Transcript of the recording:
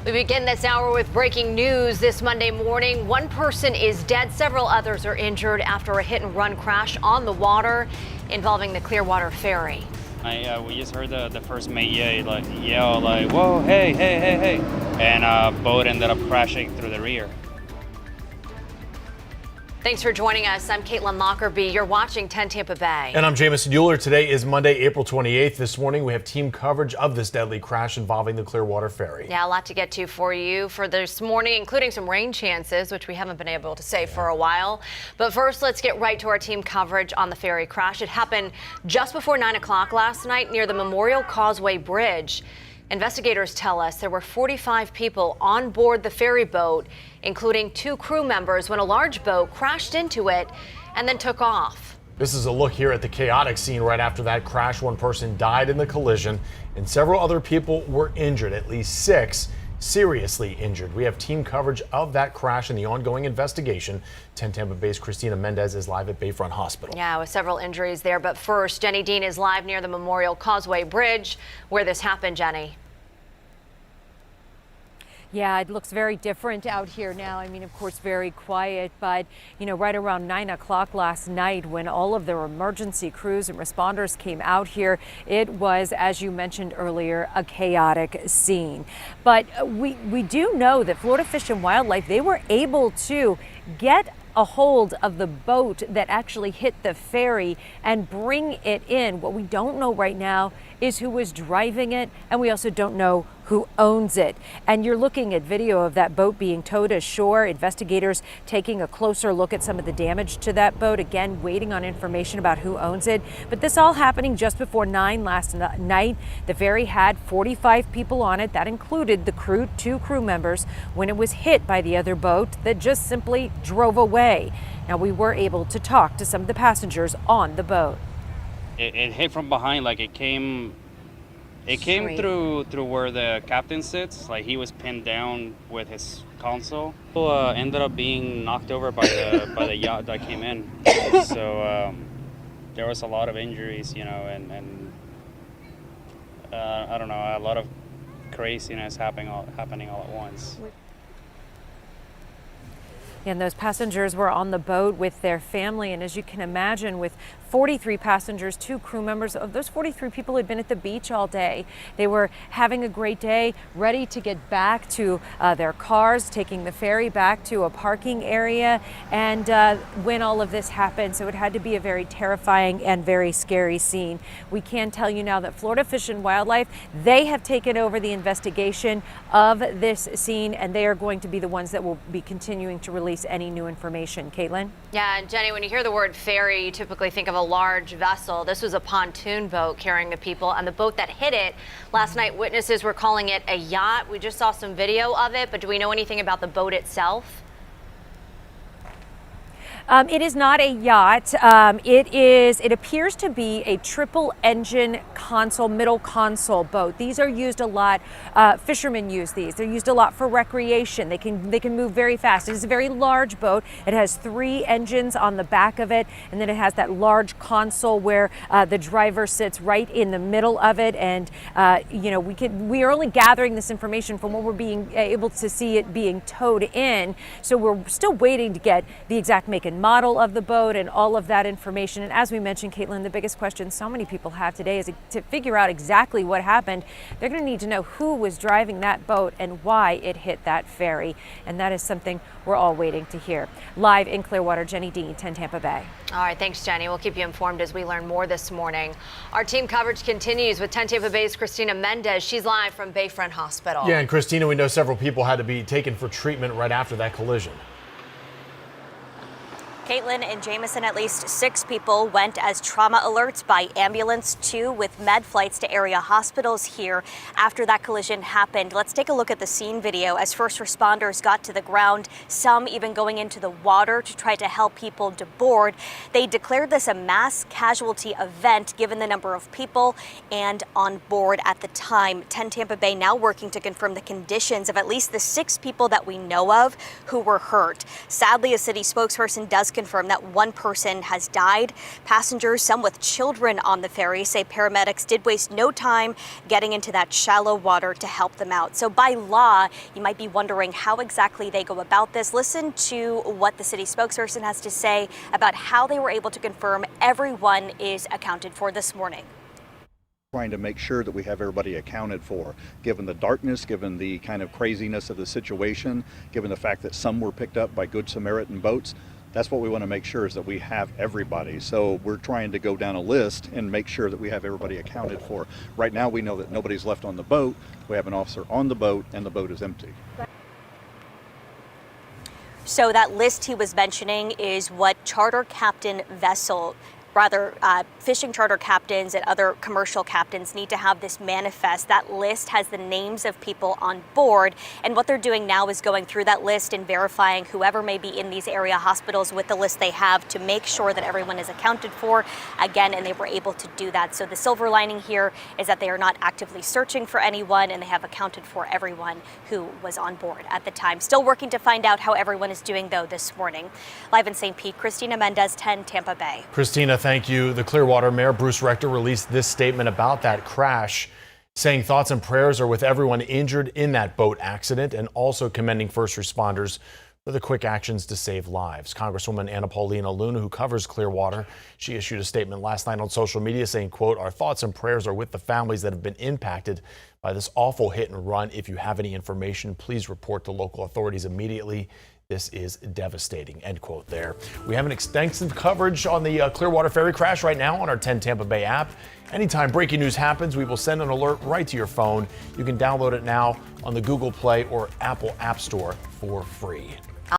We begin this hour with breaking news this Monday morning. One person is dead. Several others are injured after a hit and run crash on the water involving the Clearwater ferry. We just heard the first mate yell like, whoa, hey, hey, hey, hey. And a boat ended up crashing through the rear. Thanks for joining us. I'm Caitlin Lockerbie. You're watching 10 Tampa Bay. And I'm Jamison Euler. Today is Monday, April 28th. This morning, we have team coverage of this deadly crash involving the Clearwater ferry. Yeah, a lot to get to for you for this morning, including some rain chances, which we haven't been able to say for a while. But first, let's get right to our team coverage on the ferry crash. It happened just before 9 o'clock last night near the Memorial Causeway Bridge. Investigators tell us there were 45 people on board the ferry boat, including 2 crew members, when a large boat crashed into it and then took off. This is a look here at the chaotic scene right after that crash. One person died in the collision and several other people were injured, at least 6 seriously injured. We have team coverage of that crash and the ongoing investigation. 10 Tampa Bay's Christina Mendez is live at Bayfront Hospital. Yeah, with several injuries there. But first, Jenny Dean is live near the Memorial Causeway Bridge where this happened. Jenny. Yeah, it looks very different out here now. I mean, of course, very quiet, but, you know, right around 9 o'clock last night when all of their emergency crews and responders came out here, it was, as you mentioned earlier, a chaotic scene. But we do know that Florida Fish and Wildlife, they were able to get a hold of the boat that actually hit the ferry and bring it in. What we don't know right now is who was driving it, and we also don't know who owns it. And you're looking at video of that boat being towed ashore. Investigators taking a closer look at some of the damage to that boat, again waiting on information about who owns it. But this all happening just before 9 last night. The ferry had 45 people on it. That included the 2 crew members when it was hit by the other boat that just simply drove away. Now, we were able to talk to some of the passengers on the boat. It hit from behind, like it came through where the captain sits. Like he was pinned down with his console. Ended up being knocked over by the yacht that came in. So there was a lot of injuries, you know, and I don't know, a lot of craziness happening all at once. And those passengers were on the boat with their family. And as you can imagine, with 43 passengers, 2 crew members, of those 43 people had been at the beach all day. They were having a great day, ready to get back to their cars, taking the ferry back to a parking area. And when all of this happened, so it had to be a very terrifying and very scary scene. We can tell you now that Florida Fish and Wildlife, they have taken over the investigation of this scene, and they are going to be the ones that will be continuing to release any new information. Caitlin? Yeah, and Jenny, when you hear the word ferry, you typically think of a large vessel. This was a pontoon boat carrying the people, and the boat that hit it last night, witnesses were calling it a yacht. We just saw some video of it, but do we know anything about the boat itself? It is not a yacht. It appears to be a triple engine middle console boat. These are used a lot. Fishermen use these. They're used a lot for recreation. They can move very fast. It is a very large boat. It has 3 engines on the back of it, and then it has that large console where the driver sits right in the middle of it. And you know, we are only gathering this information from what we're being able to see it being towed in. So we're still waiting to get the exact make and model of the boat and all of that information. And as we mentioned, Caitlin, the biggest question so many people have today is to figure out exactly what happened. They're going to need to know who was driving that boat and why it hit that ferry. And that is something we're all waiting to hear. Live in Clearwater, Jenny Dean, 10 Tampa Bay. All right, thanks, Jenny. We'll keep you informed as we learn more this morning. Our team coverage continues with 10 Tampa Bay's Christina Mendez. She's live from Bayfront Hospital. Yeah, and Christina, we know several people had to be taken for treatment right after that collision. Caitlin and Jamison, at least 6 people went as trauma alerts by ambulance, 2 with med flights to area hospitals here after that collision happened. Let's take a look at the scene video as first responders got to the ground, some even going into the water to try to help people to board. They declared this a mass casualty event given the number of people and on board at the time. 10 Tampa Bay now working to confirm the conditions of at least the 6 people that we know of who were hurt. Sadly, a city spokesperson does confirmed that one person has died. Passengers, some with children on the ferry, say paramedics did waste no time getting into that shallow water to help them out. So by law, you might be wondering how exactly they go about this. Listen to what the city spokesperson has to say about how they were able to confirm everyone is accounted for this morning. Trying to make sure that we have everybody accounted for, given the darkness, given the kind of craziness of the situation, given the fact that some were picked up by Good Samaritan boats. That's what we want to make sure, is that we have everybody. So we're trying to go down a list and make sure that we have everybody accounted for. Right now we know that nobody's left on the boat. We have an officer on the boat and the boat is empty. So that list he was mentioning is what fishing charter captains and other commercial captains need to have this manifest. That list has the names of people on board, and what they're doing now is going through that list and verifying whoever may be in these area hospitals with the list they have to make sure that everyone is accounted for again, and they were able to do that. So the silver lining here is that they are not actively searching for anyone, and they have accounted for everyone who was on board at the time. Still working to find out how everyone is doing though this morning. Live in St. Pete, Christina Mendez, 10 Tampa Bay. Christina, thank you. The Clearwater Mayor Bruce Rector released this statement about that crash, saying thoughts and prayers are with everyone injured in that boat accident, and also commending first responders for the quick actions to save lives. Congresswoman Anna Paulina Luna, who covers Clearwater, she issued a statement last night on social media saying, quote, "Our thoughts and prayers are with the families that have been impacted by this awful hit and run. If you have any information, please report to local authorities immediately. This is devastating," end quote there. We have an extensive coverage on the Clearwater ferry crash right now on our 10 Tampa Bay app. Anytime breaking news happens, we will send an alert right to your phone. You can download it now on the Google Play or Apple App Store for free.